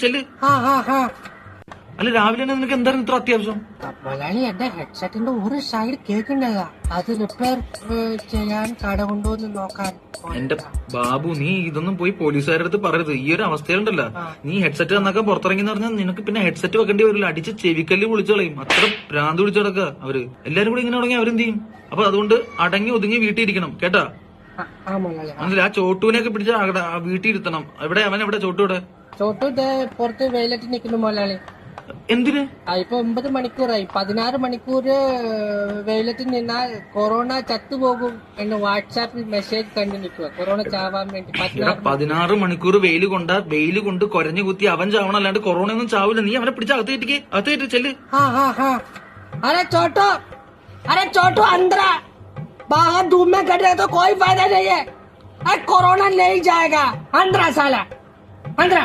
ചെല്ല്. അല്ല രാവിലെ നിനക്ക് എന്തായിരുന്നു ഇത്ര അത്യാവശ്യം? മലയാളി എന്റെ ഹെഡ്സെറ്റിന്റെ ഒരു സൈഡ് കേൾക്കണ്ടതാ, അത് റിപ്പയർ ചെയ്യാൻ കട കൊണ്ടുവന്ന് നോക്കാൻ. എന്റെ ബാബു, നീ ഇതൊന്നും പോയി പോലീസുകാരുടെ അടുത്ത് പറയരുത്. ഈ ഒരു അവസ്ഥയിലുണ്ടല്ലോ, നീ ഹെഡ്സെറ്റ് തന്നൊക്കെ പുറത്തിറങ്ങി പറഞ്ഞാൽ നിനക്ക് പിന്നെ ഹെഡ്സെറ്റ് വെക്കേണ്ടി വരില്ല. അടിച്ച് ചെവിക്കല്ല് വിളിച്ചു കളയും. അത്ര ഭ്രാന്ത് വിളിച്ചു കിടക്കുക അവര്. എല്ലാരും കൂടി ഇങ്ങനെ തുടങ്ങി അവരെന്ത് ചെയ്യും? അപ്പൊ അതുകൊണ്ട് അടങ്ങി ഒതുങ്ങി വീട്ടിൽ ഇരിക്കണം കേട്ടാ. ആ ചോട്ടുവിനെയൊക്കെ പിടിച്ച വീട്ടിൽ ഇരുത്തണം. എവിടെ അവൻ? എവിടെ ചോട്ടൂടെ? ചോട്ടു പുറത്ത് വെയിലറ്റ് നിൽക്കുന്നു മുതലാളി. എന്തിന്? ഇപ്പൊ 9 മണിക്കൂറായി. 16 മണിക്കൂർ വെയിലത്തിൽ നിന്നാൽ കൊറോണ ചത്തുപോകും എന്ന് വാട്സാപ്പിൽ മെസ്സേജ് കണ്ടു നിൽക്കുക. കൊറോണ ചാവാൻ വേണ്ടി 16 മണിക്കൂർ വെയിൽ കൊണ്ട് കൊരഞ്ഞു കുത്തി അവൻ ചാവണം, അല്ലാണ്ട് കൊറോണ ഒന്നും ചാവില്ല. നീ അവനെ പിടിച്ച് അകത്തേറ്റ് ചെല്ല്. अरे छोटू अंदर बाहर धूप में खड़े तो कोई फायदा नहीं है. कोरोना नहीं जाएगा. अंदर साला अंदर.